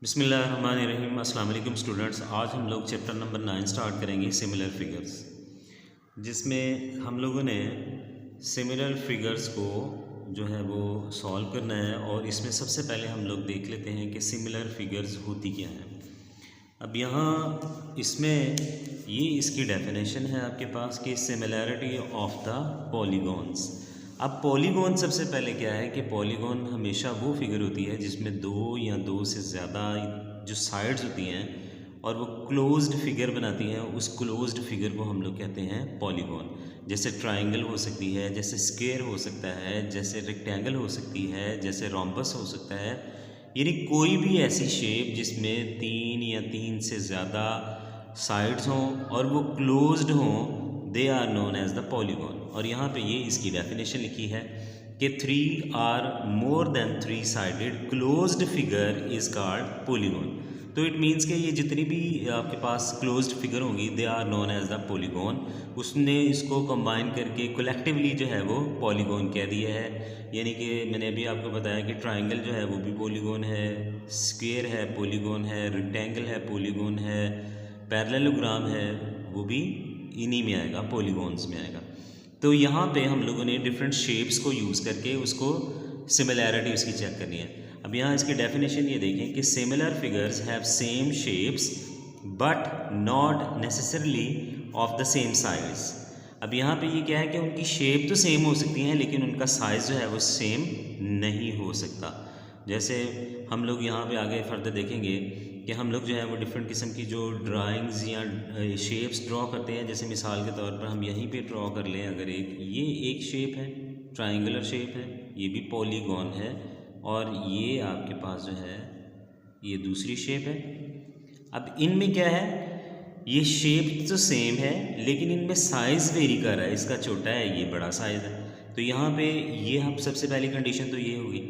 बिस्मिल्लाहिर्रहमानिर्रहीम। अस्सलाम वालेकुम स्टूडेंट्स। आज हम लोग चैप्टर नंबर 9 स्टार्ट करेंगे सिमिलर फिगर्स, जिसमें हम लोगों ने सिमिलर फिगर्स को जो है वो सॉल्व करना है। और इसमें सबसे पहले हम लोग देख लेते हैं कि सिमिलर फिगर्स होती क्या हैं। अब यहाँ इसमें ये इसकी डेफिनेशन है आपके पास कि सिमिलैरिटी ऑफ द पॉलीगॉन्स। अब पॉलीगॉन सबसे पहले क्या है कि पॉलीगॉन हमेशा वो फिगर होती है जिसमें दो या दो से ज़्यादा जो साइड्स होती हैं और वो क्लोज्ड फिगर बनाती हैं, उस क्लोज्ड फिगर को हम लोग कहते हैं पॉलीगॉन। जैसे ट्रायंगल हो सकती है, जैसे स्क्वायर हो सकता है, जैसे रेक्टेंगल हो सकती है, जैसे रोम्बस हो सकता है। यानी कोई भी ऐसी शेप जिसमें तीन या तीन से ज़्यादा साइड्स हों और वो क्लोज्ड हों, they are known as the polygon. और यहाँ पे ये इसकी डेफिनेशन लिखी है कि 3 are more than 3 sided closed figure is called polygon. तो इट मीन्स कि ये जितनी भी आपके पास क्लोज्ड फिगर होंगी they are known as the polygon. उसने इसको कंबाइन करके कलेक्टिवली जो है वो पॉलीगॉन कह दिया है। यानी कि मैंने अभी आपको बताया कि ट्रायंगल जो है वो भी पॉलीगॉन है, स्क्वायर है पॉलीगॉन है, रेक्टेंगल है पॉलीगॉन है, पैरेललोग्राम है वो भी इन्हीं में आएगा, पॉलीगॉन्स में आएगा। तो यहाँ पे हम लोगों ने डिफरेंट शेप्स को यूज़ करके उसको सिमिलैरिटी उसकी चेक करनी है। अब यहाँ इसकी डेफिनेशन ये देखें कि similar figures have same shapes but not necessarily of the same size. अब यहाँ पे ये क्या है कि उनकी शेप तो सेम हो सकती हैं लेकिन उनका साइज़ जो है वो सेम नहीं हो सकता। जैसे हम लोग यहाँ पे आगे फर्दर देखेंगे कि हम लोग जो है वो डिफरेंट किस्म की जो ड्राइंग्स या शेप्स ड्रॉ करते हैं। जैसे मिसाल के तौर पर हम यहीं पे ड्रॉ कर लें, अगर ये एक शेप है, ट्रायंगुलर शेप है, ये भी पॉलीगॉन है, और ये आपके पास जो है ये दूसरी शेप है। अब इनमें क्या है, ये शेप तो सेम है लेकिन इनमें साइज़ वेरी कर रहा है, इसका छोटा है ये बड़ा साइज़ है। तो यहाँ पे ये हम सबसे पहली कंडीशन तो ये होगी,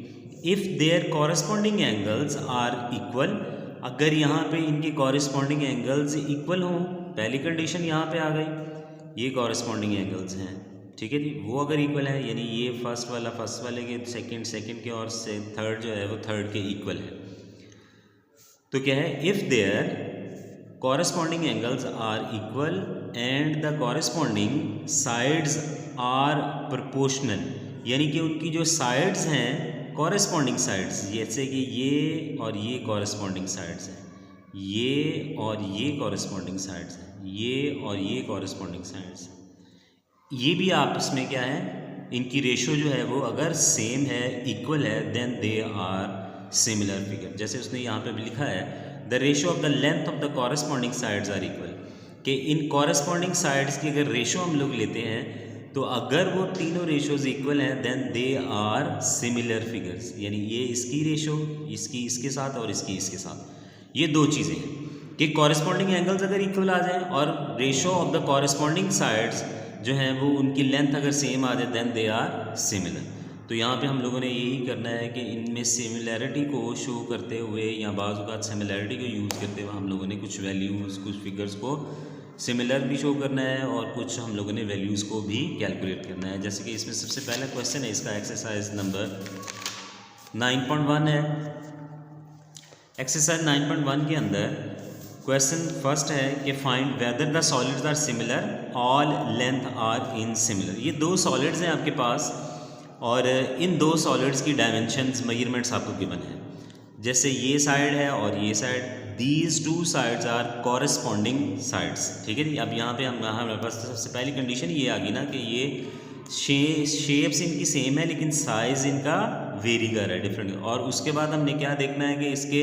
if there corresponding angles are equal. अगर यहाँ पे इनके कॉरस्पॉन्डिंग एंगल्स इक्वल हों, पहली कंडीशन यहाँ पे आ गई, ये कॉरस्पॉन्डिंग एंगल्स हैं, ठीक है जी, वो अगर इक्वल है यानी ये फर्स्ट वाला फर्स्ट वाले के, सेकंड के, और से थर्ड जो है वो थर्ड के इक्वल है। तो क्या है, if there corresponding angles are equal and the corresponding sides are proportional। यानी कि उनकी जो sides हैं corresponding sides, जैसे कि ये और ये corresponding sides हैं, ये और ये corresponding sides हैं, ये और ये corresponding sides हैं, ये भी आपस में क्या है, इनकी रेशो जो है वो अगर सेम है, इक्वल है, then they are similar figure. जैसे उसने यहाँ पे भी लिखा है the ratio of the length of the corresponding sides are equal, कि इन कॉरस्पॉन्डिंग साइड्स की अगर रेशो हम लोग लेते हैं तो अगर वो तीनों रेशोज इक्वल हैं then they are similar figures. यानी ये इसकी रेशो इसकी इसके साथ और इसकी इसके साथ, ये दो चीज़ें हैं कि कॉरस्पॉन्डिंग एंगल्स अगर इक्वल आ जाए और ratio of the corresponding sides जो हैं वो उनकी लेंथ अगर सेम आ जाए देन दे आर सिमिलर। तो यहाँ पे हम लोगों ने यही करना है कि इनमें सिमिलैरिटी को शो करते हुए या बाज़ औक़ात सिमिलैरिटी को यूज़ करते हुए हम लोगों ने कुछ वैल्यूज़, कुछ फिगर्स को सिमिलर भी शो करना है और कुछ हम लोगों ने वैल्यूज़ को भी कैलकुलेट करना है। जैसे कि इसमें सबसे पहला क्वेश्चन है, इसका एक्सरसाइज नंबर 9.1 है। एक्सरसाइज 9.1 के अंदर क्वेश्चन फर्स्ट है कि find whether the solids are similar, all length are in similar. ये दो सॉलिड्स हैं आपके पास और इन दो सॉलिड्स की डायमेंशंस, मेजरमेंट्स आपको गिवन है। जैसे ये साइड है और ये side, these two sides are corresponding sides, ठीक है जी। अब यहाँ पे हमारे पास सबसे पहली कंडीशन ये आ गई ना कि ये शेप्स इनकी सेम है लेकिन साइज़ इनका वेरी कर रहा है, डिफरेंट। और उसके बाद हमने क्या देखना है कि इसके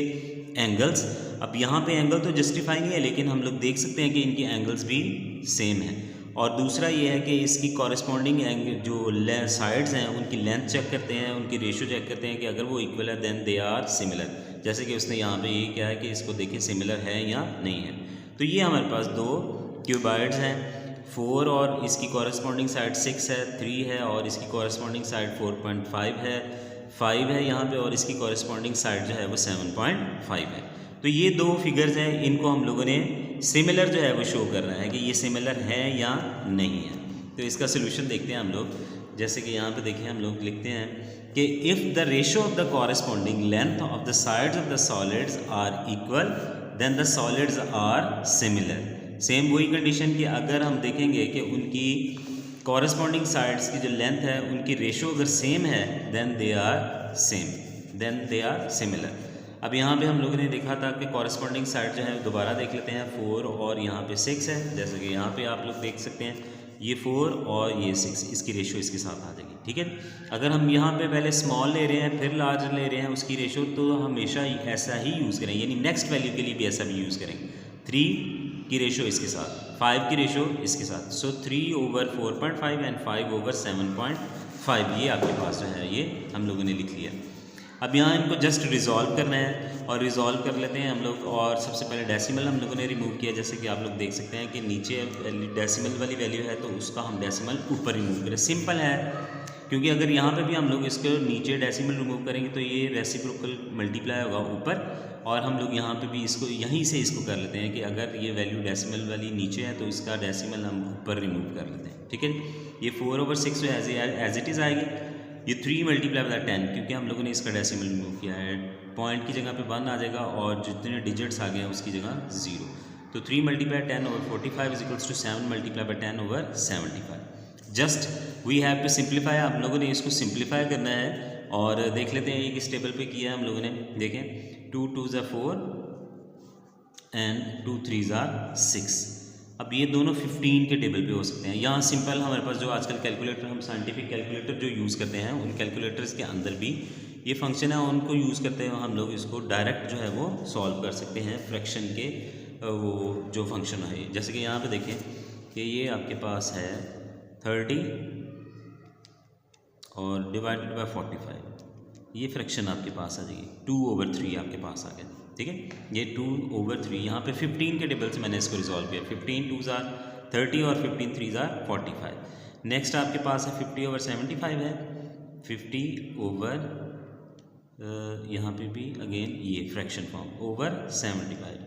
एंगल्स। अब यहाँ पे एंगल तो जस्टिफाई नहीं है लेकिन हम लोग देख सकते हैं कि इनके एंगल्स भी सेम हैं। और दूसरा ये है कि इसकी कॉरस्पॉन्डिंग जो साइड्स हैं उनकी लेंथ चेक करते हैं, उनकी रेशो चेक करते हैं कि अगर वो इक्वल है देन दे आर सिमिलर। जैसे कि उसने यहाँ पे ये क्या है कि इसको देखें सिमिलर है या नहीं है। तो ये हमारे पास दो क्यूबॉइड्स हैं, 4 और इसकी कॉरस्पॉन्डिंग साइड 6 है, 3 है और इसकी कॉरस्पॉन्डिंग साइड 4.5 है, 5 है यहाँ पे और इसकी कॉरस्पॉन्डिंग साइड जो है वो 7.5 है। तो ये दो फिगर्स हैं, इनको हम लोगों ने सिमिलर जो है वो शो कर रहा है कि ये सिमिलर है या नहीं है। तो इसका सोल्यूशन देखते हैं हम लोग। जैसे कि यहाँ पे देखिए हम लोग लिखते हैं कि if the ratio of the corresponding length of the sides of the solids are equal then the solids are similar. Same वही कंडीशन कि अगर हम देखेंगे कि उनकी कॉरेस्पॉन्डिंग साइड्स की जो लेंथ है उनकी रेशो अगर सेम है देन दे आर सिमिलर। अब यहाँ पे हम लोगों ने देखा था कि कॉरेस्पॉन्डिंग साइड जो है दोबारा देख लेते हैं, 4 और यहाँ पे 6 है। जैसे कि यहाँ पे आप लोग देख सकते हैं ये 4 और ये 6, इसकी रेशो इसके साथ आ जाएगी, ठीक है। अगर हम यहाँ पे पहले स्मॉल ले रहे हैं फिर लार्ज ले रहे हैं उसकी रेशो, तो हमेशा ऐसा ही यूज़ करें, यानी नेक्स्ट वैल्यू के लिए भी ऐसा भी यूज़ करेंगे। 3 की रेशो इसके साथ, 5 की रेशो इसके साथ, सो 3/4.5 एंड 5/7.5 ये आपके पास जो है ये हम लोगों ने लिख लिया। अब यहाँ इनको जस्ट रिजॉल्व करना है और रिजॉल्व कर लेते हैं हम लोग। और सबसे पहले डेसिमल हम लोगों ने रिमूव किया, जैसे कि आप लोग देख सकते हैं कि नीचे डेसिमल वाली वैल्यू है तो उसका हम डेसिमल ऊपर रिमूव करें। सिंपल है, क्योंकि अगर यहाँ पे भी हम लोग इसको नीचे डेसिमल रिमूव करेंगे तो ये रेसिप्रोकल मल्टीप्लाई होगा ऊपर, और हम लोग यहाँ पे भी इसको यहीं से इसको कर लेते हैं कि अगर ये वैल्यू डेसिमल वाली नीचे है तो इसका डेसिमल हम ऊपर रिमूव कर लेते हैं, ठीक है। ये 4/6 एज इट इज़ आएगी। ये 3 मल्टीप्लाई बाय 10, क्योंकि हम लोगों ने इसका डेसिमल रिमूव किया है, पॉइंट की जगह पे 1 आ जाएगा और जितने डिजिट्स आ गए हैं उसकी जगह 0। तो 3 multiply 10/45 is equals to 7 multiply by 10/75। Just we have to simplify. हम लोगों ने इसको सिंप्लीफाई करना है और देख लेते हैं ये किस टेबल पे किया है हम लोगों ने। देखें 2 2s are 4 and 2 3s are 6। अब ये दोनों 15 के टेबल पे हो सकते हैं। यहाँ सिंपल हमारे पास जो आजकल कैलकुलेटर, हम साइंटिफिक कैलकुलेटर जो यूज़ करते हैं उन कैलकुलेटर्स के अंदर भी ये फंक्शन है, उनको यूज़ करते हैं हम लोग इसको डायरेक्ट जो है वो सॉल्व कर सकते हैं फ्रैक्शन के वो जो फंक्शन है। जैसे कि यहाँ पे देखें कि ये आपके पास है 30 और डिवाइडेड बाय 45, ये फ्रैक्शन आपके पास आ जाएगी 2/3 आपके पास आ गया, ठीक है। ये 2/3 यहाँ पे 15 के टेबल से मैंने इसको रिजॉल्व किया। 15 2s are 30 और 15 3s are 45। नेक्स्ट आपके पास है 50/75 है, 50 यहाँ पे भी अगेन ये फ्रैक्शन फॉर्म ओवर 75,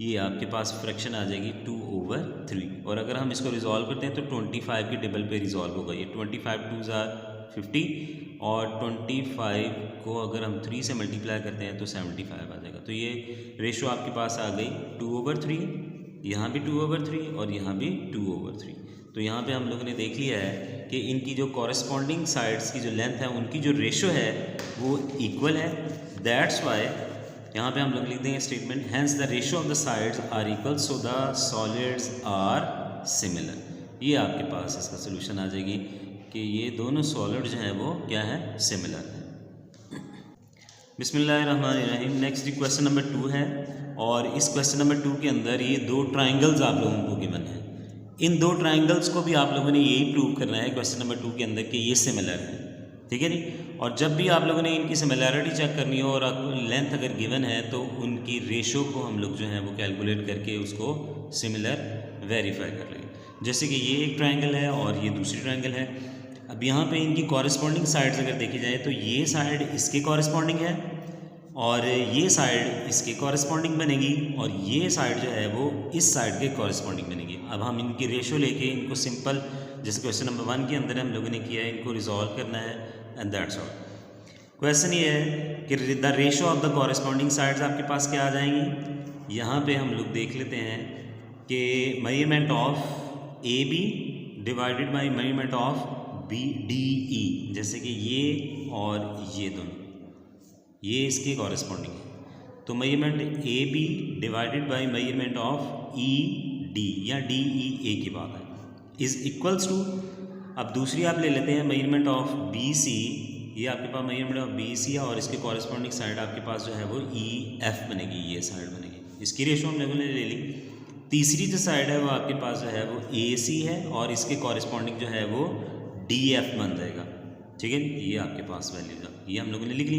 ये आपके पास फ्रैक्शन आ जाएगी 2/3। और अगर हम इसको रिजॉल्व करते हैं तो 25 के टेबल पे रिजॉल्व होगा। ये 25 2s are 50 और 25 को अगर हम 3 से मल्टीप्लाई करते हैं तो 75 आ जाएगा। तो ये रेशो आपके पास आ गई 2/3, यहाँ भी 2/3 और यहाँ भी 2/3। तो यहाँ पे हम लोगों ने देख लिया है कि इनकी जो कॉरेस्पॉन्डिंग साइड्स की जो लेंथ है उनकी जो रेशो है वो इक्वल है। दैट्स वाई यहाँ पे हम लोग लिख देंगे statement, hence the ratio of the sides are equal so the solids are similar. ये आपके पास इसका सोल्यूशन आ जाएगी कि ये दोनों सॉलिड जो हैं वो क्या है, सिमिलर है। बिस्मिल्लाहिर्रहमानिर्रहीम। नेक्स्ट क्वेश्चन नंबर 2 है और इस क्वेश्चन नंबर 2 के अंदर ये 2 ट्राइंगल्स आप लोगों को गिवन है। इन 2 ट्राइंगल्स को भी आप लोगों ने यही प्रूव करना है क्वेश्चन नंबर 2 के अंदर कि ये सिमिलर है, ठीक है नी। और जब भी आप लोगों ने इनकी सिमिलैरिटी चेक करनी हो और लेंथ अगर गिवन है तो उनकी रेशो को हम लोग जो है वो कैलकुलेट करके उसको सिमिलर वेरीफाई कर लेंगे। जैसे कि ये एक ट्राइंगल है और ये दूसरी ट्राइंगल है। अब यहाँ पे इनकी कॉरेस्पॉन्डिंग साइड्स अगर देखी जाए तो ये साइड इसके कॉरेस्पॉन्डिंग है और ये साइड इसके कॉरेस्पॉन्डिंग बनेगी और ये साइड जो है वो इस साइड के कॉरेस्पॉन्डिंग बनेगी। अब हम इनकी रेशो लेके इनको सिंपल, जैसे क्वेश्चन नंबर 1 के अंदर हम लोगों ने किया है, इनको रिजॉल्व करना है एंड दैट्स ऑल। क्वेश्चन ये है कि the ratio of the corresponding sides आपके पास क्या आ जाएंगी। यहाँ पे हम लोग देख लेते हैं कि measurement of A B divided by measurement of B D E, जैसे कि ये और ये दोनों ये इसके कॉरेस्पॉन्डिंग है। तो measurement A B divided by measurement of E D या डी ई ए की बात है इज़ इक्वल्स टू, अब दूसरी आप ले लेते हैं मेजरमेंट ऑफ बी सी, ये आपके पास मेजरमेंट ऑफ बी सी है और इसके कॉरेस्पॉन्डिंग साइड आपके पास जो है वो ई एफ बनेगी, ये साइड बनेगी। इसकी रेशो हम लोगों ने ले ली। तीसरी जो साइड है वो आपके पास जो है वो ए सी है और इसके कॉरेस्पॉन्डिंग जो है वो डी एफ बन जाएगा, ठीक है। ये आपके पास वैल्यूज ये हम लोगों ने लिख ली।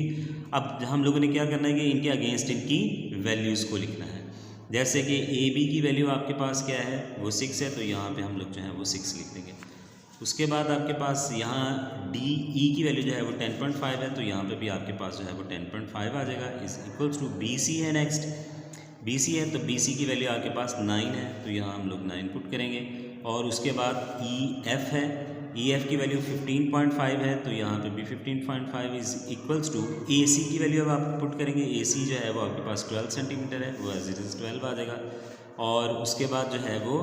अब हम लोगों ने क्या करना है कि इनके अगेंस्ट इनकी वैल्यूज़ को लिखना है। जैसे कि ए बी की वैल्यू आपके पास क्या है, वो 6 है, तो यहाँ पे हम लोग जो है वो 6 लिख देंगे। उसके बाद आपके पास यहाँ डी ई की वैल्यू जो है वो 10.5 है, तो यहाँ पे भी आपके पास जो है वो 10.5 आ जाएगा। Is equals to b c है। नेक्स्ट बी सी है, तो बी सी की वैल्यू आपके पास 9 है, तो यहाँ हम लोग 9 पुट करेंगे। और उसके बाद ई एफ है, EF की वैल्यू 15.5 है, तो यहाँ पे भी 15.5 इज इक्वल्स टू AC की वैल्यू अब आप पुट करेंगे। AC जो है वो आपके पास 12 सेंटीमीटर है, वो एज इट इज़ 12 आ जाएगा। और उसके बाद जो है वो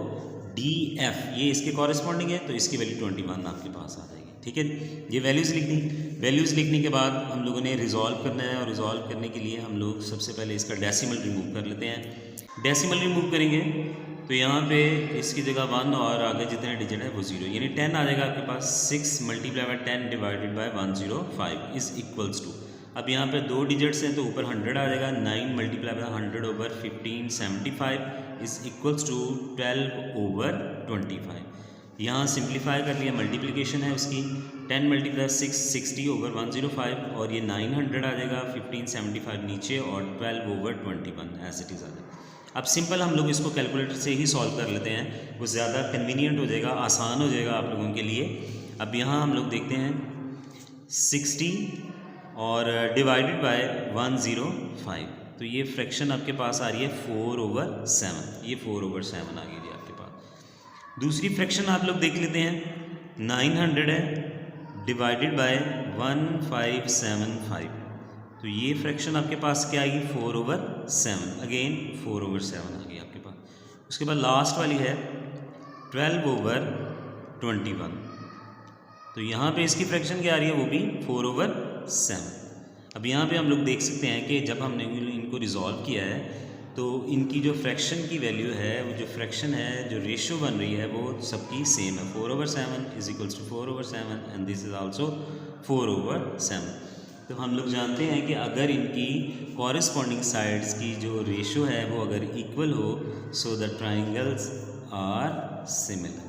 DF ये इसके कॉरेस्पॉन्डिंग है, तो इसकी वैल्यू 21 आपके पास आ जाएगी। ठीक है, ये वैल्यूज़ लिखने के बाद हम लोगों ने रिजॉल्व करना है, और रिजॉल्व करने के लिए हम लोग सबसे पहले इसका डेसिमल रिमूव कर लेते हैं। डेसिमल रिमूव करेंगे तो यहाँ पे इसकी जगह 1 और आगे जितने डिजिट है वो 0, यानी 10 आ जाएगा आपके पास। 6 multiply by 10 divided by 105 is equals to, अब यहाँ पे 2 डिजिट्स हैं तो ऊपर 100 आ जाएगा। 9 multiply by 100 over 1575 is equals to 12 over 25। यहाँ सिंप्लीफाई कर लिया, मल्टीप्लिकेशन है उसकी। 10 मल्टीप्लाई 6 60 ओवर 105, और ये 900 आ जाएगा, 1575 नीचे और 12 ओवर 21 एज इट इज़ आ जाएगा। अब सिंपल हम लोग इसको कैलकुलेटर से ही सॉल्व कर लेते हैं, वो ज़्यादा कन्वीनियंट हो जाएगा, आसान हो जाएगा आप लोगों के लिए। अब यहाँ हम लोग देखते हैं 60 और डिवाइडेड बाय 105, तो ये फ्रैक्शन आपके पास आ रही है 4 ओवर 7, ये 4 ओवर 7 आ गई आपके पास। दूसरी फ्रैक्शन आप लोग देख लेते हैं, 900 है डिवाइडेड बाय 1575, तो ये फ्रैक्शन आपके पास क्या आएगी 4 ओवर 7, अगेन 4 ओवर 7 आ गई आपके पास। उसके बाद लास्ट वाली है 12 ओवर 21, तो यहाँ पे इसकी फ्रैक्शन क्या आ रही है, वो भी 4 ओवर 7। अब यहाँ पे हम लोग देख सकते हैं कि जब हमने इनको रिजॉल्व किया है तो इनकी जो फ्रैक्शन की वैल्यू है, वो जो फ्रैक्शन है, जो रेशियो बन रही है, वो सबकी सेम है। 4 over 7 is equals to 4 over 7 and this is also 4 over 7। तो हम लोग जानते हैं कि अगर इनकी कॉरेस्पॉन्डिंग साइड्स की जो रेशियो है वो अगर इक्वल हो, so the triangles are similar.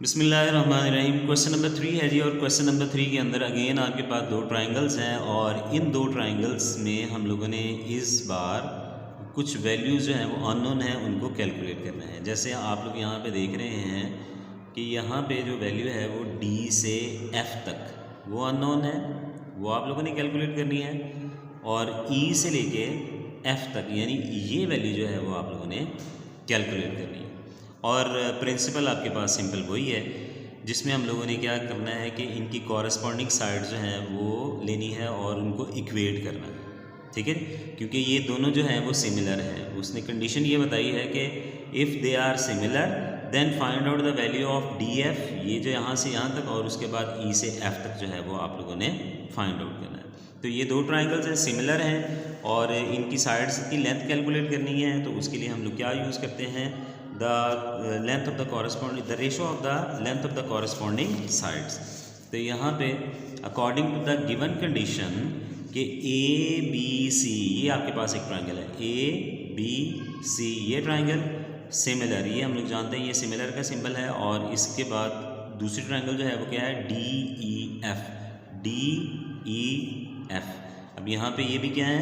बिस्मिल्लाहिर्रहमानिर्रहीम। क्वेश्चन नंबर 3 है जी, और क्वेश्चन नंबर 3 के अंदर अगेन आपके पास 2 ट्राइंगल्स हैं, और इन 2 ट्राइंगल्स में हम लोगों ने इस बार कुछ वैल्यूज़ जो हैं वो अननोन हैं, उनको कैलकुलेट करना है। जैसे आप लोग यहाँ पे देख रहे हैं कि यहाँ पे जो वैल्यू है वो D से F तक वो अननोन है, वो आप लोगों ने कैलकुलेट करनी है, और E से लेके F तक यानी ये वैल्यू जो है वो आप लोगों ने कैलकुलेट करनी है। और प्रिंसिपल आपके पास सिंपल वही है, जिसमें हम लोगों ने क्या करना है कि इनकी कॉरेस्पॉन्डिंग साइड जो हैं वो लेनी है और उनको इक्वेट करना है। ठीक है, क्योंकि ये दोनों जो हैं वो सिमिलर हैं। उसने कंडीशन ये बताई है कि if they are similar then find out the value of DF, ये जो यहाँ से यहाँ तक, और उसके बाद E से F तक जो है वो आप लोगों ने फाइंड आउट करना है। तो ये 2 ट्राइंगल्स हैं, सिमिलर हैं, और इनकी साइड्स की लेंथ कैलकुलेट करनी है। तो उसके लिए हम लोग क्या यूज़ करते हैं, the length of the corresponding, the ratio of the length of the corresponding sides. तो यहाँ पे according to the given condition कि ABC, ये आपके पास एक ट्राइंगल है ABC, ये ट्राइंगल सिमिलर, ये हम लोग जानते हैं ये सिमिलर का सिंबल है, और इसके बाद दूसरी ट्राइंगल जो है वो क्या है DEF। अब यहाँ पे ये भी क्या है,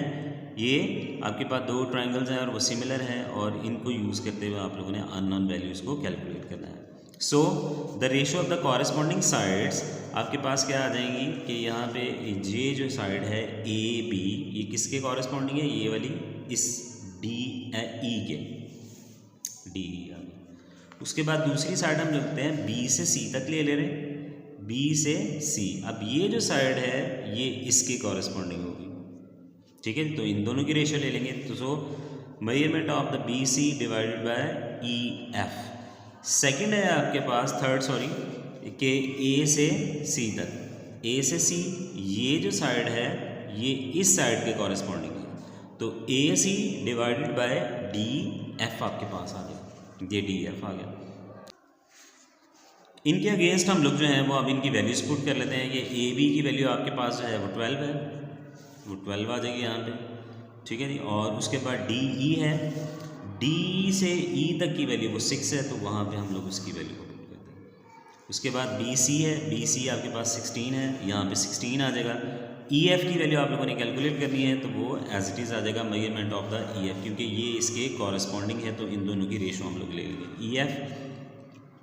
ये आपके पास 2 ट्राइंगल्स हैं और वो सिमिलर हैं, और इनको यूज़ करते हुए आप लोगों ने अननोन वैल्यूज़ को कैलकुलेट करना है। So the ratio of the corresponding sides आपके पास क्या आ जाएंगी कि यहाँ पे ये जो साइड है AB, ये किसके कॉरेस्पॉन्डिंग है, ये वाली इस DE के, DE आ गई। उसके बाद दूसरी साइड हम रखते हैं B से C तक ले रहे हैं, B से C। अब ये जो साइड है ये इसके कॉरेस्पॉन्डिंग होगी। ठीक है, तो इन दोनों की रेशियो ले लेंगे। तो सो measurement of the BC divided by EF। Second है आपके पास, थर्ड सॉरी, कि A से C तक, A से C ये जो साइड है ये इस साइड के कॉरेस्पॉन्डिंग है, तो AC डिवाइडेड बाय DF आपके पास आ गया, ये DF आ गया। इनके अगेंस्ट हम लोग जो हैं वो अब इनकी वैल्यूज पुट कर लेते हैं। ये AB की वैल्यू आपके पास जो है वो 12 है, वो 12 आ जाएगी यहाँ पे। ठीक है जी, और उसके बाद DE है, D से E तक की वैल्यू वो 6 है, तो वहाँ पे हम लोग उसकी वैल्यू को पुट करते हैं। उसके बाद BC है, BC आपके पास 16 है, यहाँ पे 16 आ जाएगा। EF की वैल्यू आप लोगों ने कैलकुलेट करनी है, तो वो एज इट इज़ आ जाएगा मेजरमेंट ऑफ द EF, क्योंकि ये इसके कॉरेस्पॉन्डिंग है, तो इन दोनों की रेशो हम लोग ले लेंगे EF।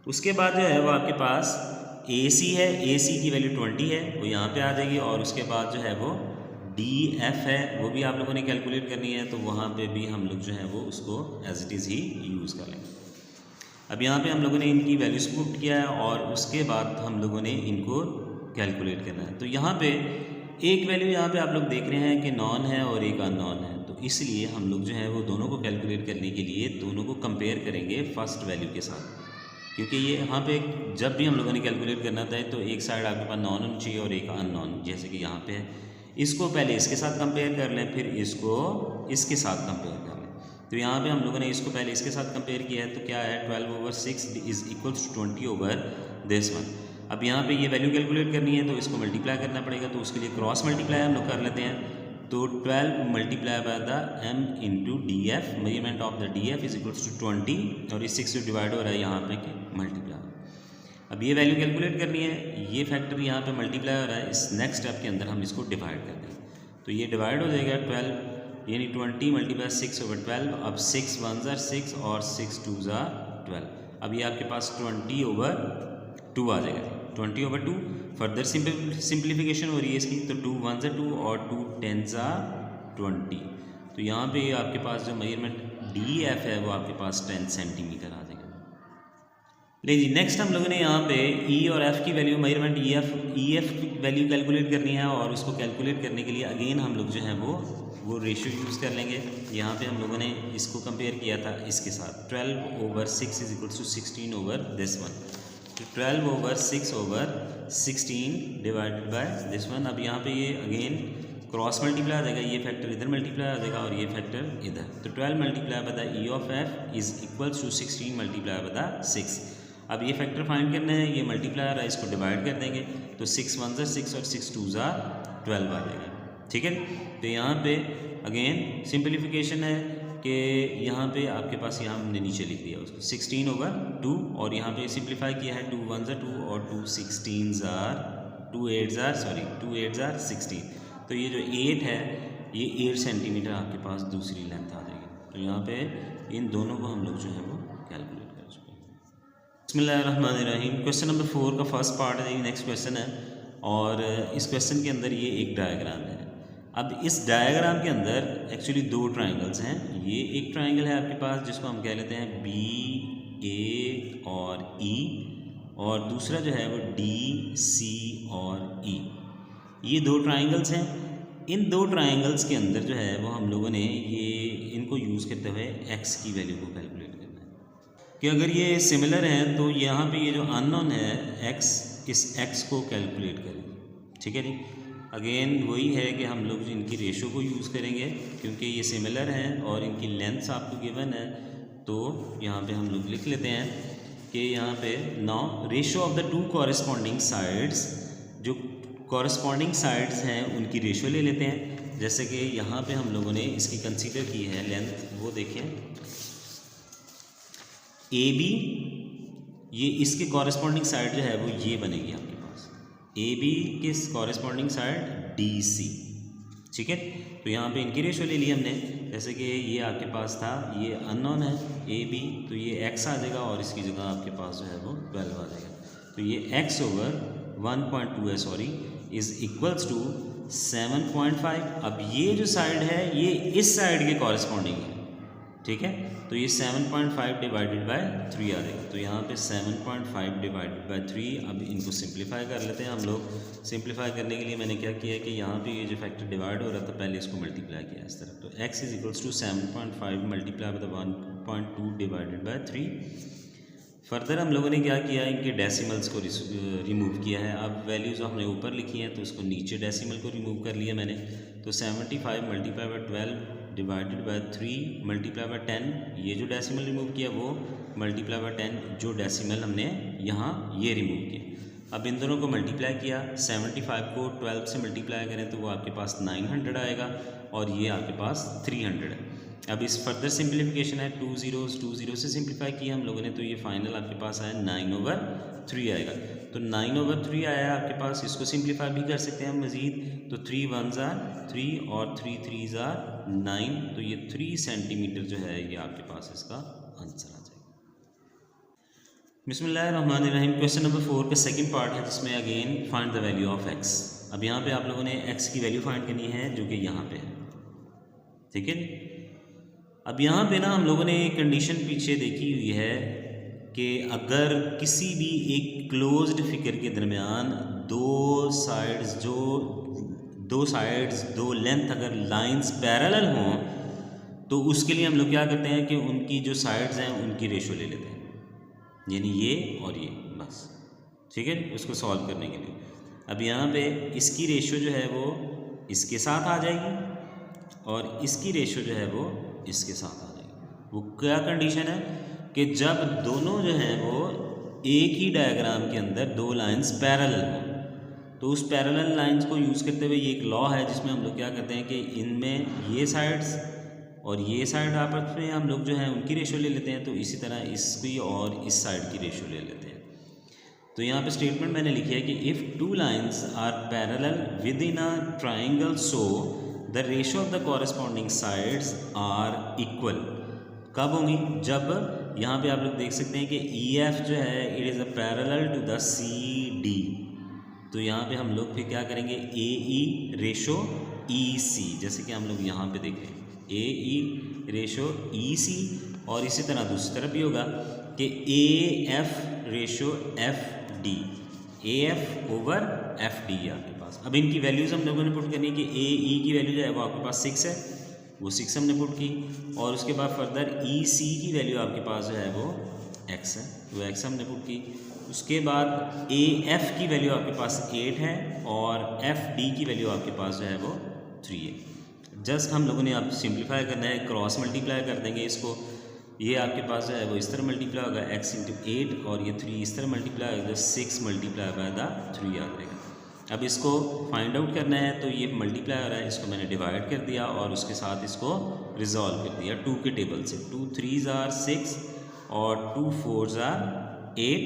उसके बाद जो है वो आपके पास AC है, AC की वैल्यू 20 है, वो यहाँ पे आ जाएगी, और उसके बाद जो है वो DF है, वो भी आप लोगों ने कैलकुलेट करनी है, तो वहाँ पे भी हम लोग जो है वो उसको एज इट इज़ ही यूज़ कर लेंगे। अब यहाँ पे हम लोगों ने इनकी वैल्यूज़ को पुट किया है और उसके बाद हम लोगों ने इनको कैलकुलेट करना है। तो यहाँ पे एक वैल्यू यहाँ पे आप लोग देख रहे हैं कि नॉन है और एक अननोन है, तो इसलिए हम लोग जो है वो दोनों को कैलकुलेट करने के लिए दोनों को कंपेयर करेंगे फर्स्ट वैल्यू के साथ, क्योंकि ये यहाँ पे जब भी हम लोगों ने कैलकुलेट करना था तो एक साइड आपके पास नॉन होनी चाहिए और एक अननोन, जैसे कि यहाँ पे है। इसको पहले इसके साथ कंपेयर कर लें, फिर इसको इसके साथ कंपेयर कर लें। तो यहाँ पे हम लोगों ने इसको पहले इसके साथ कंपेयर किया है, तो क्या है 12/6 इज इक्वल्स टू 20/this1। अब यहाँ पे ये वैल्यू कैलकुलेट करनी है तो इसको मल्टीप्लाई करना पड़ेगा, तो उसके लिए क्रॉस मल्टीप्लाई हम लोग कर लेते हैं। तो 12 multiply by the m into D F, measurement of the D F is equals to 20 और इस 6 से डिवाइड हो रहा है यहाँ पे मल्टीप्लाई। अब ये वैल्यू कैलकुलेट करनी है, ये फैक्टर यहाँ पे मल्टीप्लाई हो रहा है, इस नेक्स्ट स्टेप के अंदर हम इसको डिवाइड कर देंगे। तो ये डिवाइड हो जाएगा 12 यानी 20 मल्टीप्लाई 6/12। अब 6 1s are 6 और 6 2s are 12। अब ये आपके पास 20/2 आ जाएगा, 20/2। फर्दर सिंप्लीफिकेशन हो रही है इसकी, तो 2 1s are 2 और 2 10s are 20। तो यहाँ पे आपके पास जो मेजरमेंट डी एफ है वो आपके पास 10 सेंटीमीटर आ जाएगा। ले जी, नेक्स्ट हम लोगों ने यहाँ पे ई और एफ़ की वैल्यू, मेजरमेंट ई एफ की वैल्यू कैलकुलेट करनी है, और उसको कैलकुलेट करने के लिए अगेन हम लोग जो है वो रेशियो यूज़ कर लेंगे। यहाँ पे हम लोगों ने इसको कंपेयर किया था इसके साथ, 12/6 इज इक्वल्स टू 16/this1। तो 12/6/16 डिवाइडेड बाय दिस वन। अब यहाँ पे ये अगेन क्रॉस मल्टीप्लाई आ जाएगा, ये फैक्टर इधर मल्टीप्लाई आ जाएगा और ये फैक्टर इधर। तो 12 multiply by the E of F is equals to 16 multiply by the 6। अब ये फैक्टर फाइंड करना है, ये मल्टीप्लाई आ रहा है, इसको डिवाइड कर देंगे, तो 6 1s are 6 और 6 2s are 12 आ जाएगा। ठीक है, तो यहाँ पे अगेन सिंप्लीफिकेशन है कि यहाँ पे आपके पास, यहाँ हमने नीचे लिख दिया उसको 16/2 और यहाँ पे सिंप्लीफाई किया है, 2 1s are 2 और 2 8s are 16। तो ये जो 8 है ये 8 सेंटीमीटर आपके पास दूसरी लेंथ आ जाएगी। तो यहाँ पे इन दोनों को हम लोग जो है वो कैलकुलेट कर चुके हैं। बिस्मिल्लाहिर्रहमानिर्रहीम। क्वेश्चन नंबर 4 का फर्स्ट पार्ट है, नेक्स्ट क्वेश्चन है, और इस क्वेश्चन के अंदर ये एक डायग्राम है। अब इस डायग्राम के अंदर एक्चुअली दो ट्राइंगल्स हैं। ये एक ट्राइंगल है आपके पास जिसको हम कह लेते हैं BA और E, और दूसरा जो है वो DC और E। ये दो ट्राइंगल्स हैं। इन दो ट्राइंगल्स के अंदर जो है वो हम लोगों ने ये इनको यूज़ करते हुए x की वैल्यू को कैलकुलेट करना है कि अगर ये सिमिलर हैं तो यहाँ पे ये जो अननोन है x, इस x को कैलकुलेट करेंगे। ठीक है जी, अगेन वही है कि हम लोग इनकी रेशो को यूज़ करेंगे क्योंकि ये सिमिलर हैं और इनकी लेंथ्स आपको गिवन है। तो यहाँ पे हम लोग लिख लेते हैं कि यहाँ पे now ratio of the two corresponding sides, जो कॉरेस्पॉन्डिंग साइड्स हैं उनकी रेशो ले लेते हैं। जैसे कि यहाँ पे हम लोगों ने इसकी कंसीडर की है लेंथ, वो देखें AB, ये इसके कॉरेस्पॉन्डिंग साइड जो है वो ये बनेगी आपके पास, AB के कॉरेस्पॉन्डिंग साइड DC। ठीक है, तो यहाँ पे इनकी रेशो ले ली हमने। जैसे कि ये आपके पास था, ये अननोन है AB, तो ये x आ जाएगा और इसकी जगह आपके पास जो है वो 12 आ जाएगा। तो ये x/1.2 है, सॉरी, इज़ इक्वल्स टू 7.5। अब ये जो साइड है ये इस साइड के कॉरेस्पॉन्डिंग है। ठीक है, तो ये 7.5 डिवाइडेड बाय 3 आ जाएगा। तो यहाँ पे 7.5 डिवाइडेड बाय 3। अब इनको सिंप्लीफाई कर लेते हैं हम लोग। सिंप्लीफाई करने के लिए मैंने क्या किया कि यहाँ पे ये जो फैक्टर डिवाइड हो रहा था पहले इसको मल्टीप्लाई किया इस तरह। तो x is equals to 7.5 multiply by 1.2 divided by 3। Further हम लोगों ने क्या किया, इनके डेसिमल्स को रिमूव किया है। अब वैल्यूज़ हमने ऊपर लिखी हैं तो इसको नीचे डेसिमल को रिमूव कर लिया मैंने। तो 75 multiply by 12 divided by 3 multiply by 10, ये जो डेसिमल रिमूव किया वो मल्टीप्लाई बाय 10, जो डेसिमल हमने यहाँ ये रिमूव किया। अब इन दोनों को मल्टीप्लाई किया, 75 को 12 से मल्टीप्लाई करें तो वो आपके पास 900 आएगा और ये आपके पास 300 है। अब इस फर्दर सिंप्लीफिकेशन है, 2 0 से सिंप्लीफाई किया हम लोगों ने, तो ये फाइनल आपके पास आया 9/3 आएगा। तो 9/3 आया आपके पास, इसको सिंप्लीफाई भी कर सकते हैं हम मज़ीद। तो 3 1s are 3 और 3 3s are 9। तो ये 3 सेंटीमीटर जो है ये आपके पास इसका आंसर आ जाएगा। बिस्मिल्लाहिर्रहमानिर्रहीम। क्वेश्चन नंबर 4 का सेकंड पार्ट है जिसमें again find the value of x। अब यहाँ पे आप लोगों ने x की वैल्यू फाइंड करनी है जो कि यहाँ पे है। ठीक है, अब यहाँ पे ना हम लोगों ने एक कंडीशन पीछे देखी हुई है कि अगर किसी भी एक क्लोज्ड फिगर के दरमियान दो साइड्स दो लेंथ अगर लाइंस पैरेलल हों तो उसके लिए हम लोग क्या करते हैं कि उनकी जो साइड्स हैं उनकी रेशो ले लेते हैं, यानी ये और ये, बस ठीक है, उसको सॉल्व करने के लिए। अब यहाँ पे इसकी रेशो जो है वो इसके साथ आ जाएगी और इसकी रेशो जो है वो इसके साथ आ जाएगी। वो क्या कंडीशन है कि जब दोनों जो हैं वो एक ही डायग्राम के अंदर दो लाइंस पैरेलल हों, तो उस पैरेलल लाइंस को यूज़ करते हुए ये एक लॉ है जिसमें हम लोग क्या करते हैं कि इनमें ये साइड्स और ये साइड आपस में हम लोग जो है उनकी रेशो ले लेते हैं, तो इसी तरह इसकी और इस साइड की रेशो ले लेते हैं। तो यहाँ पे स्टेटमेंट मैंने लिखी है कि if two lines are parallel within a triangle so the ratio of the corresponding sides are equal. कब होंगी? जब यहाँ पे आप लोग देख सकते हैं कि EF जो है it is a parallel to the CD, तो यहाँ पे हम लोग फिर क्या करेंगे AE रेशो EC, जैसे कि हम लोग यहाँ पे देख रहे हैं AE रेशो EC, और इसी तरह दूसरी तरफ भी होगा कि AF ratio FD, AF over FD आपके पास। अब इनकी वैल्यूज़ हम लोगों ने पुट करनी है कि AE की वैल्यू जो है वो आपके पास 6 है, वो 6 हमने पुट की, और उसके बाद फर्दर EC की वैल्यू आपके पास जो है वो X है, वो X हमने पुट की। उसके बाद AF की वैल्यू आपके पास 8 है और FD की वैल्यू आपके पास जो है वो 3 है। जस्ट हम लोगों ने अब सिंप्लीफाई करना है, क्रॉस मल्टीप्लाई कर देंगे इसको, ये आपके पास जो है वो इस तरह मल्टीप्लाई होगा x इंटू 8 और ये 3 इस तरह मल्टीप्लाई होगा, 6 मल्टीप्लाई बाय द 3 आ जाएगा। अब इसको फाइंड आउट करना है, तो ये मल्टीप्लाई हो रहा है, इसको मैंने डिवाइड कर दिया और उसके साथ इसको रिजॉल्व कर दिया 2 के टेबल से। 2 3s आर 6 और 2 4s आर 8,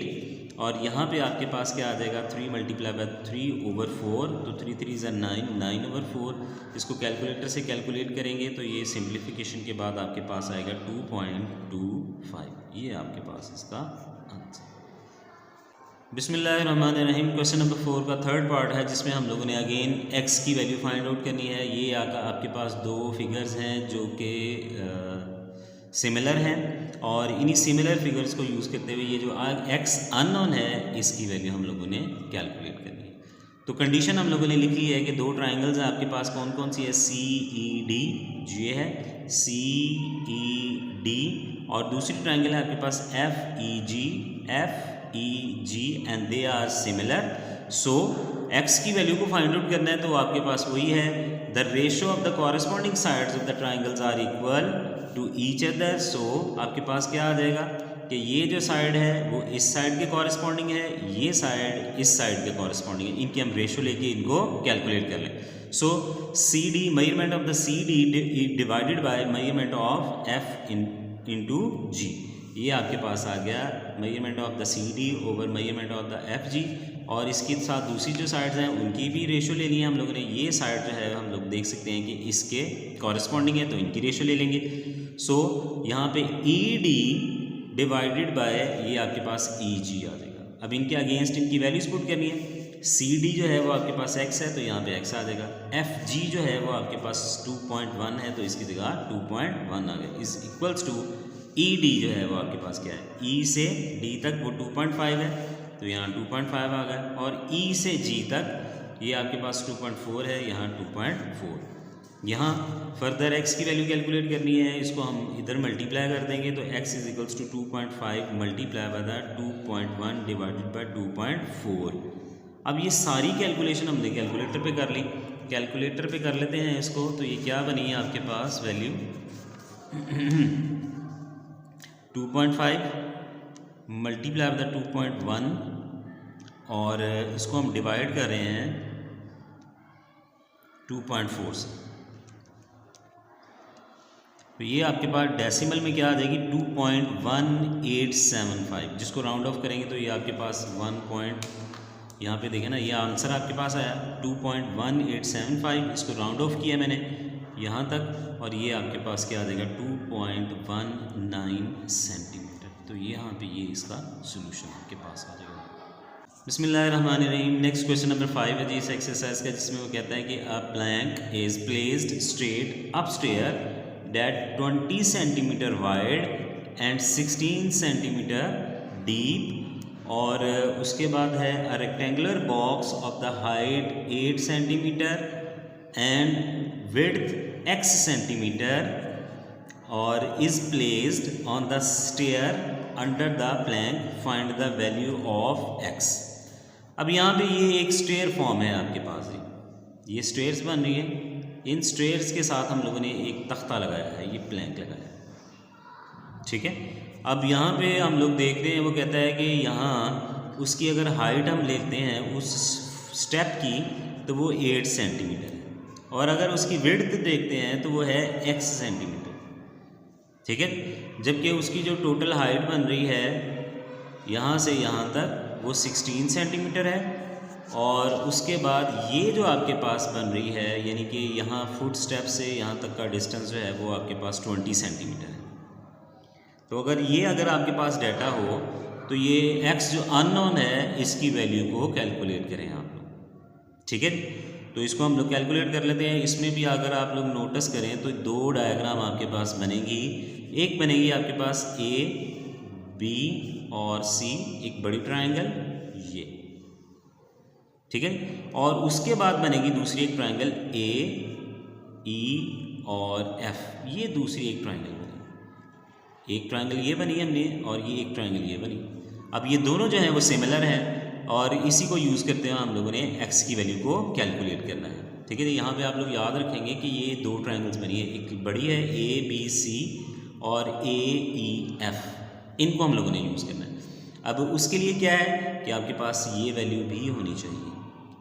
और यहाँ पे आपके पास क्या आ जाएगा 3 मल्टीप्लाई बाय 3 ओवर 4, तो 3 3s आर 9, 9 ओवर 4। इसको कैलकुलेटर से कैलकुलेट करेंगे तो ये सिंप्लीफिकेशन के बाद आपके पास आएगा 2.25, ये आपके पास इसका आंसर। बिस्मिल्लाहिर्रहमानिर्रहीम। क्वेश्चन नंबर 4 का थर्ड पार्ट है जिसमें हम लोगों ने अगेन x की वैल्यू फाइंड आउट करनी है। ये आपके पास दो फिगर्स हैं जो कि सिमिलर हैं, और इन्हीं सिमिलर फिगर्स को यूज़ करते हुए ये जो x अननोन है इसकी वैल्यू हम लोगों ने कैलकुलेट करनी है। तो कंडीशन हम लोगों ने लिख ली है कि दो ट्राइंगल्स हैं आपके पास, कौन कौन सी है, CED, ये है CED, और दूसरी ट्राइंगल है आपके पास FEG and they are similar. So x की वैल्यू को फाइंड आउट करना है, तो आपके पास वही है the ratio of the corresponding sides of the triangles are equal to each other. So आपके पास क्या आ जाएगा कि ये जो साइड है वो इस साइड के कॉरेस्पॉन्डिंग है, ये साइड इस साइड के कॉरेस्पॉन्डिंग है, इनकी हम रेशो लेके इनको कैलकुलेट कर लें। सो CD measurement of the CD divided by measurement of F into G, ये आपके पास आ गया measurement of the CD over measurement of the FG, और इसके साथ दूसरी जो साइड्स हैं उनकी भी रेशो लेनी है हम लोगों ने। ये साइड जो है हम लोग देख सकते हैं कि इसके कॉरेस्पॉन्डिंग है, तो इनकी रेशो ले लेंगे। सो यहाँ पे ED डिवाइडेड बाय ये आपके पास EG आ जाएगा। अब इनके अगेंस्ट इनकी वैल्यूज पुट करनी है। CD जो है वो आपके पास x है, तो यहाँ पे x आ जाएगा। FG जो है वो आपके पास 2.1 है, तो इसकी जगह 2.1 आ गया, इज इक्वल्स टू ED जो है वो आपके पास क्या है, E से D तक वो 2.5 है, तो यहाँ 2.5 आ गया, और E से G तक ये आपके पास 2.4 है, यहाँ 2.4। यहाँ फर्दर x की वैल्यू कैलकुलेट करनी है, इसको हम इधर मल्टीप्लाई कर देंगे, तो x is equals to 2.5 multiply by the 2.1 divided by 2.4। अब ये सारी कैलकुलेशन हमने कैलकुलेटर पे कर ली, कैलकुलेटर पे कर लेते हैं इसको। तो ये क्या बनी है आपके पास वैल्यू 2.5 मल्टीप्लाई बाय 2.1, और इसको हम डिवाइड कर रहे हैं 2.4 से, तो ये आपके पास डेसिमल में क्या आ जाएगी 2.1875, जिसको राउंड ऑफ करेंगे तो ये आपके पास 1. यहाँ पे देखें ना, ये आंसर आपके पास आया 2.1875, इसको राउंड ऑफ किया मैंने यहाँ तक, और ये आपके पास क्या आ जाएगा 2.19 सेंटीमीटर। तो ये यहाँ पे ये इसका सोल्यूशन आपके पास आ जाएगा। बिस्मिल्लाहिर्रहमानिर्रहीम। नेक्स्ट क्वेश्चन नंबर 5 है जी इस एक्सरसाइज का, जिसमें वो कहता है कि a plank is placed straight upstair that 20 centimetre wide and 16 centimetre deep, और उसके बाद है a rectangular box of the height 8 centimetre and width x centimetre और is placed on the stair under the plank, find the value of x। अब यहाँ पे ये एक स्टेयर फॉर्म है आपके पास, ये स्टेयर्स बन रही है। इन स्टेयर्स के साथ हम लोगों ने एक तख्ता लगाया है, ये प्लैंक लगाया है, ठीक है। अब यहाँ पे हम लोग देख रहे हैं, वो कहता है कि यहाँ उसकी अगर हाइट हम लेते हैं उस स्टेप की तो वो 8 सेंटीमीटर है, और अगर उसकी विड्थ देखते हैं तो वो है x सेंटीमीटर, ठीक है। जबकि उसकी जो टोटल हाइट बन रही है यहाँ से यहाँ तक वो 16 सेंटीमीटर है, और उसके बाद ये जो आपके पास बन रही है यानी कि यहाँ फुट स्टेप से यहाँ तक का डिस्टेंस जो है वो आपके पास 20 सेंटीमीटर है। तो अगर आपके पास डाटा हो तो ये x जो अननोन है इसकी वैल्यू को कैलकुलेट करें आप लोग, ठीक है। तो इसको हम लोग कैलकुलेट कर लेते हैं। इसमें भी अगर आप लोग नोटिस करें तो दो डायग्राम आपके पास बनेगी। एक बनेगी आपके पास A, B और C, एक बड़ी ट्रायंगल ये, ठीक है। और उसके बाद बनेगी दूसरी एक ट्रायंगल A, E और F, ये दूसरी एक ट्रायंगल बनी। एक ट्रायंगल ये बनी हमने और ये एक ट्रायंगल ये बनी। अब ये दोनों जो हैं वो सिमिलर हैं और इसी को यूज़ करते हुए हम लोगों ने x की वैल्यू को कैलकुलेट करना है, ठीक है। यहाँ पे आप लोग याद रखेंगे कि ये दो ट्रायंगल्स बनी है, एक बड़ी है ABC और AEF, इनको हम लोगों ने यूज़ करना है। अब उसके लिए क्या है कि आपके पास ये वैल्यू भी होनी चाहिए,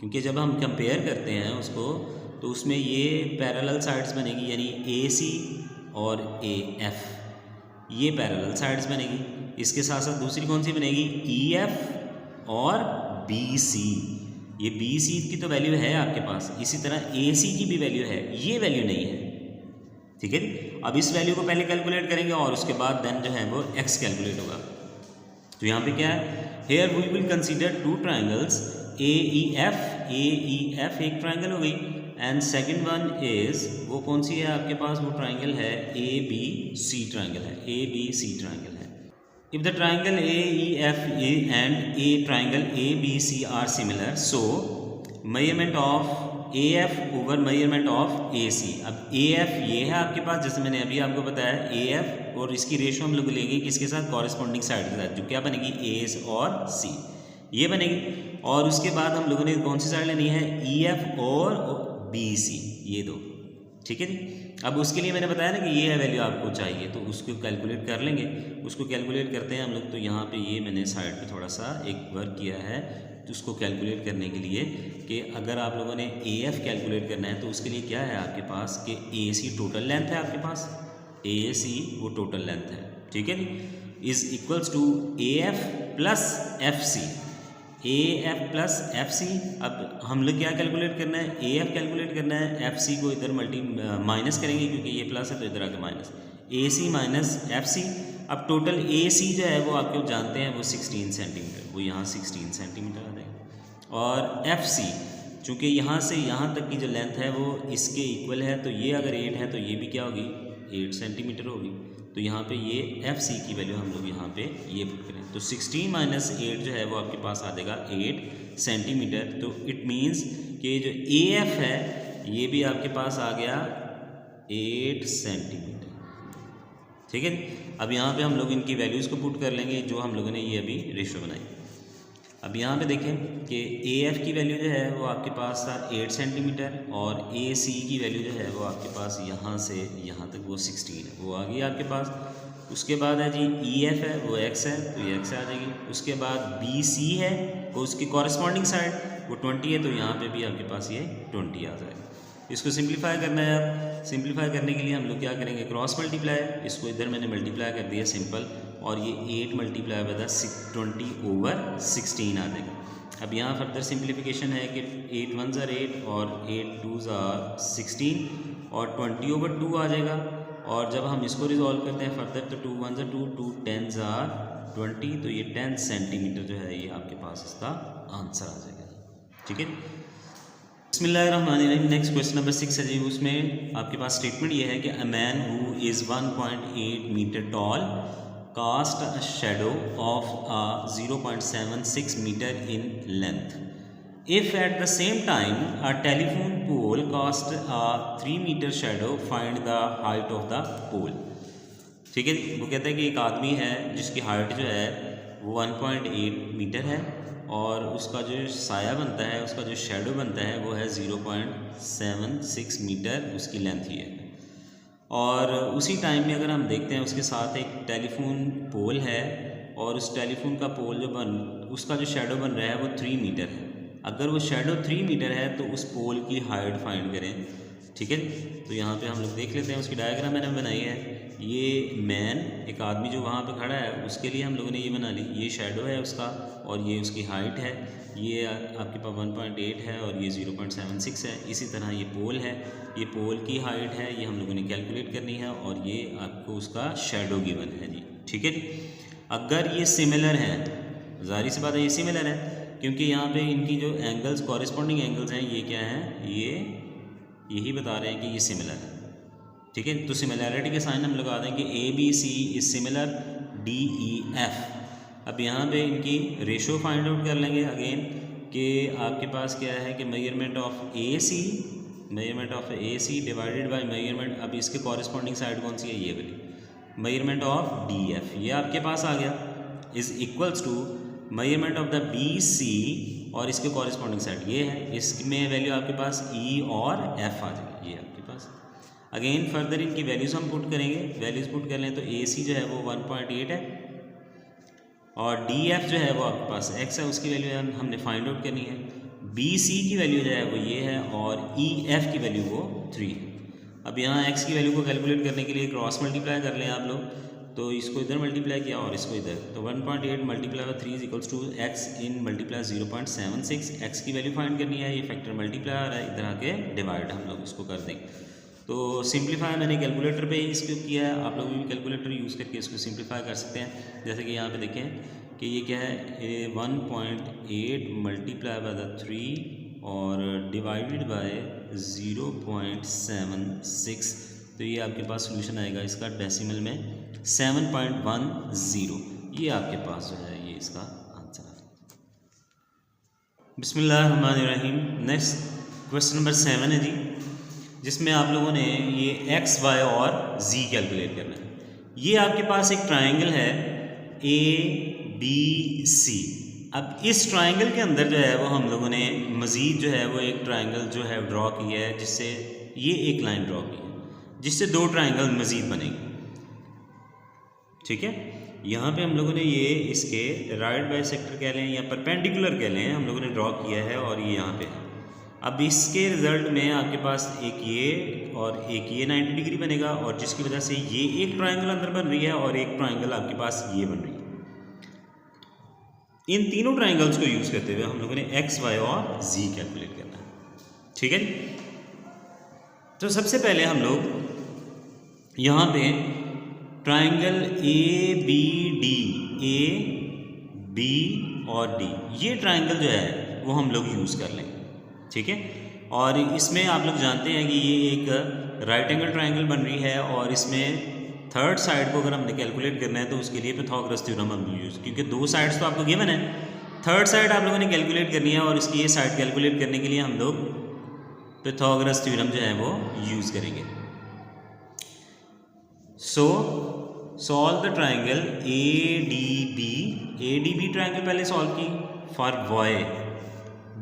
क्योंकि जब हम कंपेयर करते हैं उसको तो उसमें ये पैरेलल साइड्स बनेगी, यानी AC और AF ये पैरेलल साइड्स बनेगी। इसके साथ साथ दूसरी कौन सी बनेगी, EF और BC। ये BC की तो वैल्यू है आपके पास, इसी तरह AC की भी वैल्यू है, ये वैल्यू नहीं है, ठीक है। अब इस वैल्यू को पहले कैलकुलेट करेंगे और उसके बाद देन जो है वो x कैलकुलेट होगा। तो यहाँ पे क्या है, here we will consider two triangles AEF एक ट्राइंगल हो गई, एंड सेकंड वन इज वो कौन सी है आपके पास, वो ट्राइंगल है ABC ट्राइंगल है, ABC ट्राइंगल है। If the triangle AEF and A triangle ABC are similar, so measurement of AF over measurement of AC। अब AF ये है आपके पास, जैसे मैंने अभी आपको बताया AF, और इसकी रेशो हम लोग लेंगे किसके साथ, कॉरेस्पॉन्डिंग साइड के साथ, जो क्या बनेगी A और C ये बनेगी। और उसके बाद हम लोगों ने कौन सी साइड लेनी है, EF और BC ये दो, ठीक है जी। अब उसके लिए मैंने बताया ना कि ये है वैल्यू आपको चाहिए, तो उसको कैलकुलेट कर लेंगे। उसको कैलकुलेट करते हैं हम लोग। तो यहाँ पे ये मैंने साइड पे थोड़ा सा एक वर्क किया है, तो उसको कैलकुलेट करने के लिए कि अगर आप लोगों ने AF कैलकुलेट करना है तो उसके लिए क्या है आपके पास कि AC टोटल लेंथ है आपके पास, AC वो टोटल लेंथ है, ठीक है जी, is equals to AF plus FC, AF plus FC। अब हम लोग क्या कैलकुलेट करना है, AF कैलकुलेट करना है, FC को इधर माइनस करेंगे क्योंकि ये प्लस है तो इधर आके माइनस, AC माइनस FC। अब टोटल AC जो है वो आपको जानते हैं वो 16 सेंटीमीटर, वो यहाँ 16 सेंटीमीटर आ जाएगा। और FC चूँकि यहाँ से यहाँ तक की जो लेंथ है वो इसके इक्वल है, तो ये अगर 8 है तो ये भी क्या होगी, 8 सेंटीमीटर होगी। तो यहाँ पे ये FC की वैल्यू हम लोग यहाँ पे ये पुट करें तो 16 माइनस 8 जो है वो आपके पास आ जाएगा 8 सेंटीमीटर। तो इट मीन्स कि जो AF है ये भी आपके पास आ गया 8 सेंटीमीटर, ठीक है। अब यहाँ पे हम लोग इनकी वैल्यूज़ को पुट कर लेंगे जो हम लोगों ने ये अभी रेशो बनाई। अब यहाँ पे देखें कि AF की वैल्यू जो है वो आपके पास था 8 सेंटीमीटर और AC की वैल्यू जो है वो आपके पास यहाँ से यहाँ तक वो 16 है, वो आ गई आपके पास। उसके बाद है जी EF है वो x है, तो ये x आ जाएगी। उसके बाद BC है वो उसकी कॉरेस्पॉन्डिंग साइड वो 20 है, तो यहाँ पे भी आपके पास ये 20 आ जाएगा। इसको सिंप्लीफाई करना है। अब सिंप्लीफाई करने के लिए हम लोग क्या करेंगे, क्रॉस मल्टीप्लाई, इसको इधर मैंने मल्टीप्लाई कर दिया सिंपल, और ये 8 मल्टीप्लाई बाय द 20 ओवर 16 आ जाएगा। अब यहाँ फर्दर सिंप्लीफिकेशन है कि 8 1s are 8 और 8 2s are 16 और 20 ओवर 2 आ जाएगा। और जब हम इसको रिजॉल्व करते हैं फर्दर तो 2 1s are 2, 2 10s are 20, तो ये 10 सेंटीमीटर जो है ये आपके पास इसका आंसर आ जाएगा, ठीक है। बिस्मिल्लाहिर्रहमानिर्रहीम। नेक्स्ट क्वेश्चन नंबर 6 है जी, उसमें आपके पास स्टेटमेंट ये है कि a man who is 1.8 metre tall cast a shadow of 0.76 metre in length. If at the same time a telephone pole cast a 3 meter shadow, find the height of the pole. ठीक है, वो कहता है कि एक आदमी है जिसकी हाइट जो है वो 1.8 मीटर है और उसका जो साया बनता है, उसका जो शेडो बनता है वो है 0.76 मीटर, उसकी लेंथ ही है. और उसी टाइम में अगर हम देखते हैं उसके साथ एक टेलीफोन पोल है और उस टेलीफोन का पोल जो उसका जो शेडो बन रहा है वो 3 मीटर है. अगर वो शेडो 3 मीटर है तो उस पोल की हाइट फाइंड करें. ठीक है, तो यहाँ पे हम लोग देख लेते हैं, उसकी डायग्राम मैंने बनाई है. ये मैन, एक आदमी जो वहाँ पे खड़ा है, उसके लिए हम लोगों ने ये बना ली. ये शेडो है उसका और ये उसकी हाइट है. ये आपके पास 1.8 है और ये 0.76 है. इसी तरह ये पोल है, ये पोल की हाइट है, ये हम लोगों ने कैलकुलेट करनी है और ये आपको उसका शेडो गिवन है जी. ठीक है, अगर ये सिमिलर है, ज़ाहिर सी बात है ये सिमिलर है क्योंकि यहाँ पे इनकी जो एंगल्स, कॉरेस्पॉन्डिंग एंगल्स हैं, ये क्या हैं, ये यही बता रहे हैं कि ये सिमिलर है. ठीक है, तो सिमिलैरिटी के साइन हम लगा दें कि ABC इज सिमिलर DEF. अब यहाँ पे इनकी रेशो फाइंड आउट कर लेंगे अगेन कि आपके पास क्या है कि measurement of AC divided by measurement, अब इसके कॉरेस्पॉन्डिंग साइड कौन सी है, ये वाली, मेजरमेंट ऑफ DF, ये आपके पास आ गया, is equals to measurement of the BC और इसके कॉरेस्पॉन्डिंग साइड ये है, इसमें वैल्यू आपके पास E और F आ जाएगी, ये आपके पास. अगेन फर्दर इनकी वैल्यूज़ हम पुट करेंगे, वैल्यूज़ पुट कर लें तो AC जो है वो 1.8 है और DF जो है वो आपके पास X है, उसकी वैल्यू हमने फाइंड आउट करनी है. BC की वैल्यू जो है वो ये है और EF की वैल्यू वो 3 है. अब यहाँ X की वैल्यू को कैलकुलेट करने के लिए क्रॉस मल्टीप्लाई कर लें आप लोग, तो इसको इधर मल्टीप्लाई किया और इसको इधर, तो 1.8 multiply by 3 is equals to X in multiply 0.76. X की वैल्यू फाइंड करनी है, ये फैक्टर मल्टीप्लाई आ रहा है, इधर आके डिवाइड हम लोग इसको कर देंगे. तो सिंप्लीफाई मैंने कैलकुलेटर पे ही इसको किया है, आप लोग भी कैलकुलेटर यूज़ करके इसको सिंप्लीफाई कर सकते हैं. जैसे कि यहाँ पे देखें कि ये क्या है, 1.8 मल्टीप्लाई बाय द 3 और डिवाइडेड बाय 0.76, तो ये आपके पास सोल्यूशन आएगा इसका डेसिमल में 7.10. ये आपके पास जो है ये इसका आंसर है. बिस्मिल्लाहिर्रहमानिर्रहीम. नेक्स्ट क्वेश्चन नंबर 7 है जी, जिसमें आप लोगों ने ये X, Y और Z कैलकुलेट करना है. ये आपके पास एक ट्राइंगल है ABC. अब इस ट्राइंगल के अंदर जो है वो हम लोगों ने मज़ीद जो है वो एक ट्राइंगल जो है ड्रॉ किया है, जिससे ये एक लाइन ड्रॉ की है जिससे 2 ट्राइंगल मज़ीद बनेंगे. ठीक है, यहाँ पे हम लोगों ने ये इसके राइट बाइसेक्टर कह लें या परपेंडिकुलर कह लें, हम लोगों ने ड्रॉ किया है और ये यहाँ पे है. अब इसके रिज़ल्ट में आपके पास एक ये और एक ये 90 डिग्री बनेगा और जिसकी वजह से ये एक ट्राइंगल अंदर बन रही है और एक ट्राइंगल आपके पास ये बन रही है. इन तीनों ट्राइंगल्स को यूज़ करते हुए हम लोगों ने X, Y और Z कैलकुलेट करना है. ठीक है, तो सबसे पहले हम लोग यहाँ पे ट्राइंगल ABD, A, B और D, ये ट्राइंगल जो है वो हम लोग यूज़ कर लेंगे. ठीक है, और इसमें आप लोग जानते हैं कि ये एक राइट एंगल ट्राइंगल बन रही है और इसमें थर्ड साइड को अगर हमने कैलकुलेट करना है तो उसके लिए पाइथागोरस थ्योरम हम यूज़, क्योंकि 2 साइड्स तो आपको गिवन है, थर्ड साइड आप लोगों ने कैलकुलेट करनी है और इसकी ये साइड कैलकुलेट करने के लिए हम लोग पाइथागोरस थ्योरम जो है वो यूज़ करेंगे. So solve the triangle ADB triangle पहले सॉल्व की for Y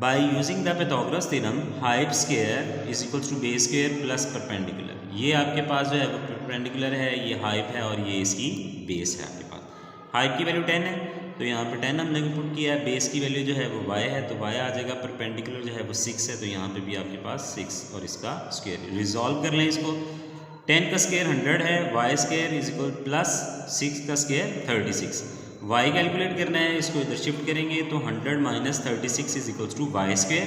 by using the Pythagoras theorem. Hyp square is equals to base square plus perpendicular. ये आपके पास जो है वो परपेंडिकुलर है, ये हाइप है और ये इसकी बेस है. आपके पास हाइप की वैल्यू 10 है तो यहाँ पे 10 हमने पुट किया है, बेस की वैल्यू जो है वो Y है तो Y आ जाएगा, परपेंडिकुलर जो है वो 6 है तो यहाँ पे भी आपके पास 6 और इसका स्क्वायर. रिजॉल्व कर लें इसको, 10 का स्क्वायर 100 है, Y square is equal plus 6 का स्क्वायर 36. Y कैलकुलेट करना है, इसको इधर शिफ्ट करेंगे तो 100 minus 36 is equals to Y square,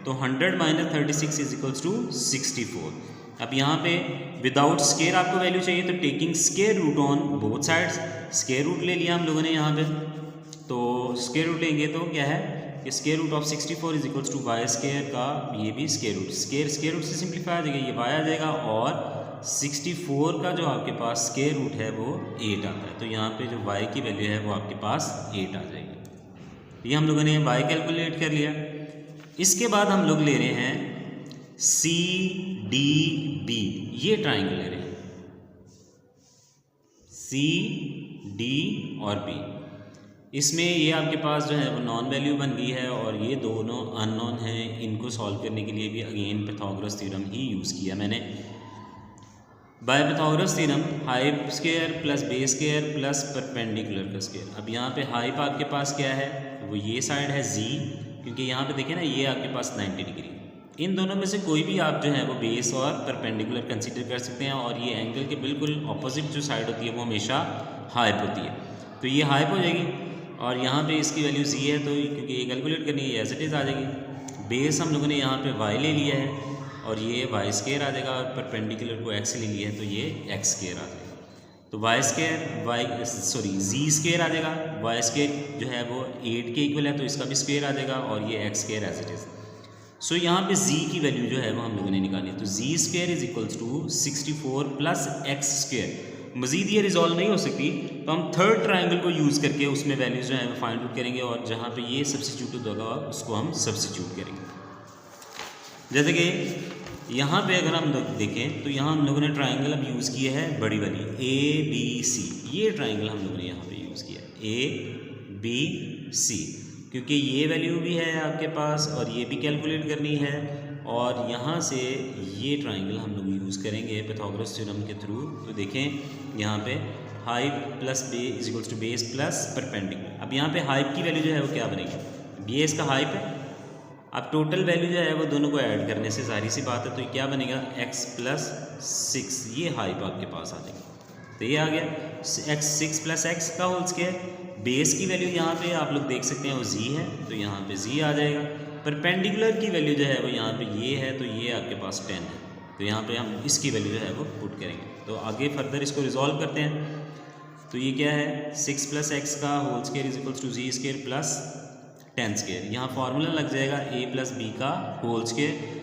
तो 100 माइनस 36 इज इक्वल्स टू 64. अब यहाँ पे विदाउट स्क्वायर आपको वैल्यू चाहिए तो taking square root on both sides, square root ले लिया हम लोगों ने यहाँ पे, तो स्क्वायर रूट लेंगे तो क्या है कि square root of 64 is equals to Y square का ये भी स्क्वायर रूट से सिंप्लीफाई आ जाएगा, ये वाई आ जाएगा और 64 का जो आपके पास स्क्वायर रूट है वो 8 आता है। तो यहाँ पे जो y की वैल्यू है वो आपके पास 8 आ जाएगी। ये हम लोगों ने y कैलकुलेट कर लिया। इसके बाद हम लोग ले रहे हैं CDB, ये ट्राइंगल ले रहे हैं CD और B। इसमें ये आपके पास जो है वो नॉन वैल्यू बन गई है और ये दोनों अननोन हैं। इनको सॉल्व करने के लिए भी अगेन पाइथागोरस थ्योरम ही यूज़ किया मैंने। By Pythagoras theorem hyp square plus base square plus perpendicular का स्क्वायर। अब यहाँ पे हाइप आपके पास क्या है, वो ये साइड है z, क्योंकि यहाँ पे देखें ना ये आपके पास 90 डिग्री। इन दोनों में से कोई भी आप जो है वो बेस और परपेंडिकुलर कंसीडर कर सकते हैं और ये एंगल के बिल्कुल ऑपोजिट जो साइड होती है वो हमेशा हाइप होती है। तो ये हाइप हो जाएगी और यहाँ पे इसकी वैल्यू z है, तो क्योंकि ये कैलकुलेट करनी है एज इट इज़ आ जाएगी। बेस हम लोगों ने यहाँ पे y ले लिया है और ये वाई स्क्वायर आ जाएगा और परपेंडिकुलर को x ले लिया है तो ये x स्क्वायर आ जाएगा। तो z स्क्वायर आ जाएगा, y स्क्वायर जो है वो 8 के इक्वल है तो इसका भी स्क्वायर आ जाएगा और ये x square as it is. So यहाँ पे z की वैल्यू जो है वो हम लोगों ने निकाली है। तो z square is equals to 64 plus x square. मज़ीद ये रिजॉल्व नहीं हो सकती तो हम थर्ड ट्राइंगल को यूज़ करके उसमें वैल्यूज़ जो है वो फाइंड आउट करेंगे और जहाँ पे ये सब्स्टिट्यूट होगा उसको हम सब्स्टिट्यूट करेंगे। जैसे कि यहाँ पे अगर हम लोग देखें तो यहाँ हम लोगों ने ट्राइंगल अब यूज़ किया है बड़ी वाली ABC। ये ट्राइंगल हम लोगों ने यहाँ पे यूज़ किया ABC क्योंकि ये वैल्यू भी है आपके पास और ये भी कैलकुलेट करनी है और यहाँ से ये ट्राइंगल हम लोग यूज़ करेंगे पाइथागोरस थ्योरम के थ्रू। तो देखें यहाँ पे हाइप प्लस बे is equals to base plus perpendicular. अब यहाँ पे हाइप की वैल्यू जो है वो क्या बनेगी, बेस का हाइप है। अब टोटल वैल्यू जो है वो दोनों को ऐड करने से जाहिर सी बात है तो क्या बनेगा x प्लस 6, ये हाइप आपके पास आ जाएगी। तो ये आ गया x 6 प्लस x का होल स्क्वायर। बेस की वैल्यू यहाँ पे आप लोग देख सकते हैं वो z है तो यहाँ पे z आ जाएगा। परपेंडिकुलर की वैल्यू जो है वो यहाँ पे ये है तो ये आपके पास 10 है तो यहाँ पे हम इसकी वैल्यू जो है वो पुट करेंगे। तो आगे फर्दर इसको रिजॉल्व करते हैं। तो ये क्या है 6 प्लस x का whole square is equals to z square plus 10 square. यहाँ फार्मूला लग जाएगा a प्लस बी का होल स्क्वायर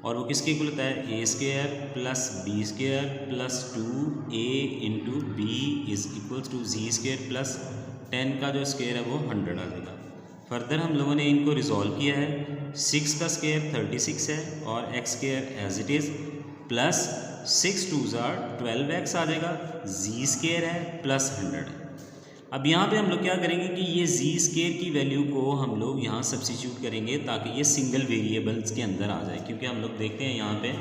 और वो किसके इक्वल होता है a square plus B square plus 2a into B is equals to z square plus 10 का जो स्क्वायर है वो 100 आ जाएगा। फर्दर हम लोगों ने इनको रिजॉल्व किया है। 6 का स्क्वायर 36 है और x square as it is plus 6 2 12x आ जाएगा, z स्क्वायर है प्लस 100 है। अब यहाँ पे हम लोग क्या करेंगे कि ये z स्क्वायर की वैल्यू को हम लोग यहाँ सब्स्टिट्यूट करेंगे ताकि ये सिंगल वेरिएबल्स के अंदर आ जाए, क्योंकि हम लोग देखते हैं यहाँ पे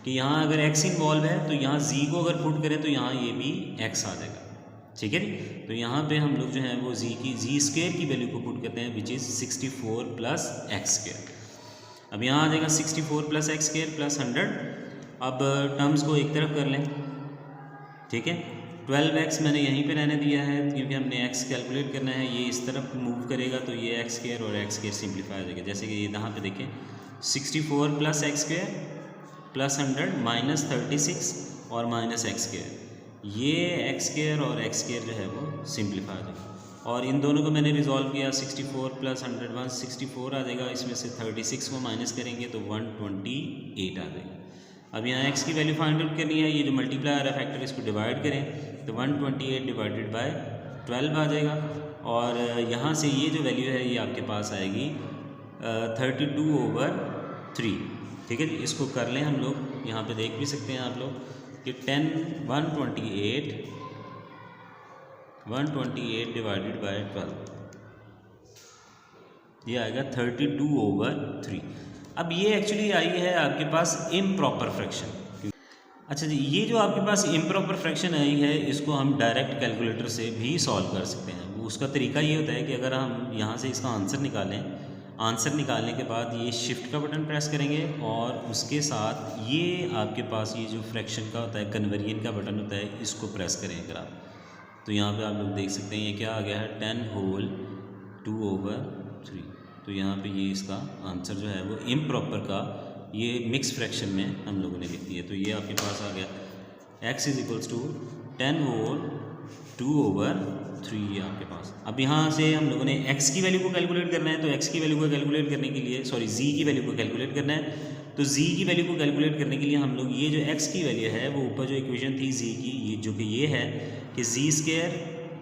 कि यहाँ अगर x इन्वॉल्व है तो यहाँ z को अगर पुट करें तो यहाँ ये भी x आ जाएगा। ठीक है जी। तो यहाँ पे हम लोग जो है वो z स्क्वायर की वैल्यू को पुट करते हैं which is 64 plus x square. अब यहाँ आ जाएगा 64 प्लस x स्क्वायर प्लस 100। अब टर्म्स को एक तरफ कर लें, ठीक है। 12x मैंने यहीं पे रहने दिया है क्योंकि हमने x कैलकुलेट करना है। ये इस तरफ मूव करेगा तो ये x स्क्वायर और x स्क्वायर सिंप्लीफाई हो जाएगा। जैसे कि ये यहाँ पे देखें 64 plus x square plus 100 minus 36 और माइनस x स्क्वायर, ये x स्क्वायर और x स्क्वायर जो है वो सिंप्लीफाई हो जाएगा। और इन दोनों को मैंने रिजॉल्व किया 64 प्लस 100 164 आ जाएगा। इसमें से 36 को माइनस करेंगे तो 128 आ जाएगा। अब यहाँ x की वैल्यू फाइंड आउट करनी है। ये जो मल्टीप्लायर है फैक्टर इसको डिवाइड करें तो 128 डिवाइडेड बाय 12 आ जाएगा और यहाँ से ये जो वैल्यू है ये आपके पास आएगी 32/3। ठीक है जी। इसको कर लें हम लोग, यहाँ पे देख भी सकते हैं आप लोग कि 128 डिवाइडेड बाय 12 ये आएगा 32/3। अब ये एक्चुअली आई है आपके पास इम्प्रॉपर फ्रैक्शन। अच्छा जी, ये जो आपके पास इम्प्रॉपर फ्रैक्शन आई है इसको हम डायरेक्ट कैलकुलेटर से भी सॉल्व कर सकते हैं। उसका तरीका ये होता है कि अगर हम यहाँ से इसका आंसर निकालें, आंसर निकालने के बाद ये शिफ्ट का बटन प्रेस करेंगे और उसके साथ ये आपके पास ये जो फ्रैक्शन का होता है कन्वर्जन का बटन होता है इसको प्रेस करें अगर आप, तो यहाँ पे आप लोग देख सकते हैं ये क्या आ गया है 10/2/3। तो यहाँ पे ये इसका आंसर जो है वो इम्प्रॉपर का ये मिक्स फ्रैक्शन में हम लोगों ने लिख दिया। तो ये आपके पास आ गया x इज इक्वल्स टू 10/2 2/3 आपके पास। अब यहाँ से हम लोगों ने x की वैल्यू को कैलकुलेट करना है, तो x की वैल्यू को कैलकुलेट करने के लिए z की वैल्यू को कैलकुलेट करना है। तो z की वैल्यू को कैलकुलेट करने के लिए हम लोग ये जो x की वैल्यू है वो ऊपर जो इक्वेशन थी z की, ये जो कि ये है कि z²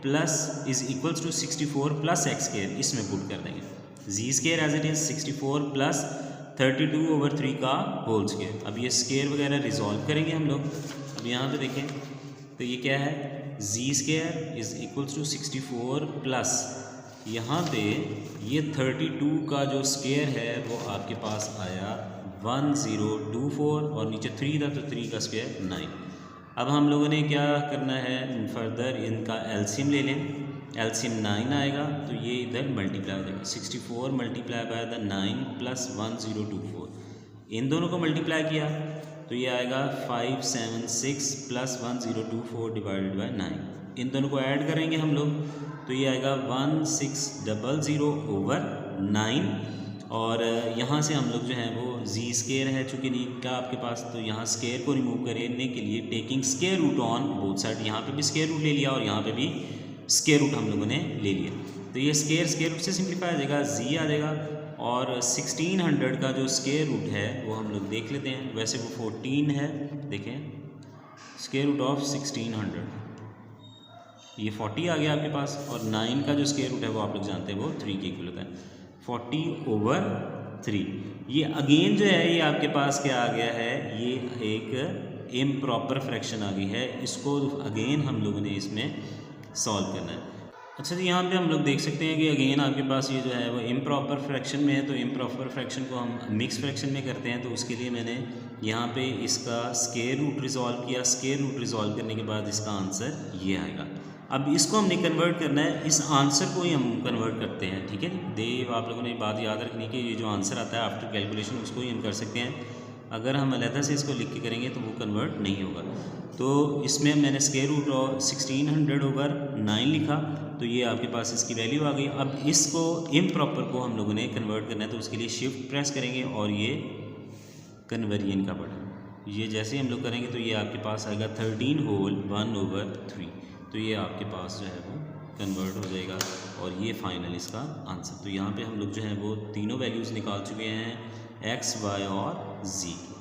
plus is equals to 64 plus x², इसमें पुट कर देंगे। z² as it is 64 plus 32/3 का होल स्क्वायर। अब ये स्क्वायर वगैरह रिजॉल्व करेंगे हम लोग। अब यहाँ पे देखें तो ये क्या है, z² is equals to 64 plus यहाँ पे ये 32 का जो स्क्वायर है वो आपके पास आया 1024 और नीचे 3 था तो 3 का स्क्वायर 9। अब हम लोगों ने क्या करना है, फर्दर इनका एलसीएम ले लें। एलसीएम 9 आएगा तो ये इधर मल्टीप्लाई हो जाएगा, 64 मल्टीप्लाई बाय द 9 प्लस 1024, इन दोनों को मल्टीप्लाई किया तो ये आएगा 576 प्लस 1024 डिवाइडेड बाय 9। इन दोनों को ऐड करेंगे हम लोग तो ये आएगा 1600/9। और यहाँ से हम लोग जो है वो z² है चूँकि नहीं था आपके पास, तो यहाँ स्क्वायर को रिमूव करने के लिए taking square root on both side, यहाँ पे भी स्क्वायर रूट ले लिया और यहाँ पे भी स्क्वायर रूट हम लोगों ने ले लिया। तो ये स्क्वायर रूट से सिंप्लीफाई आ जाएगा, z आ जाएगा। और 1600 का जो स्क्वायर रूट है वो हम लोग देख लेते हैं, वैसे वो 14 है, देखें स्क्वायर रूट ऑफ 1600 ये 40 आ गया आपके पास, और 9 का जो स्क्वायर रूट है वो आप लोग जानते हैं वो 3 के इक्वल होता है, 40/3। ये अगेन जो है ये आपके पास क्या आ गया है, ये एक इम्प्रॉपर फ्रैक्शन आ गई है, इसको अगेन हम लोगों ने इसमें सॉल्व करना है। अच्छा जी, यहाँ पे हम लोग देख सकते हैं कि अगेन आपके पास ये जो है वो इम्प्रॉपर फ्रैक्शन में है, तो इम्प्रॉपर फ्रैक्शन को हम मिक्स फ्रैक्शन में करते हैं। तो उसके लिए मैंने यहाँ पे इसका स्क्वायर रूट रिजॉल्व किया, स्क्वायर रूट रिजॉल्व करने के बाद इसका आंसर ये आएगा। अब इसको हमने कन्वर्ट करना है, इस आंसर को ही हम कन्वर्ट करते हैं, ठीक है। आप लोगों ने बात याद रखनी कि ये जो आंसर आता है आफ्टर कैलकुलेशन उसको ही हम कर सकते हैं। अगर हम अलहदा से इसको लिख के करेंगे तो वो कन्वर्ट नहीं होगा। तो इसमें मैंने स्क्वायर रूट और 1600/9 लिखा, तो ये आपके पास इसकी वैल्यू आ गई। अब इसको इम्प्रॉपर को हम लोगों ने कन्वर्ट करना है, तो उसके लिए शिफ्ट प्रेस करेंगे और ये कन्वर्जन का बटन, ये जैसे हम लोग करेंगे तो ये आपके पास आएगा 13 होल 1/3। तो ये आपके पास जो है वो कन्वर्ट हो जाएगा और ये फाइनल इसका आंसर। तो यहाँ पे हम लोग जो है वो तीनों वैल्यूज़ निकाल चुके हैं, x, y और z की।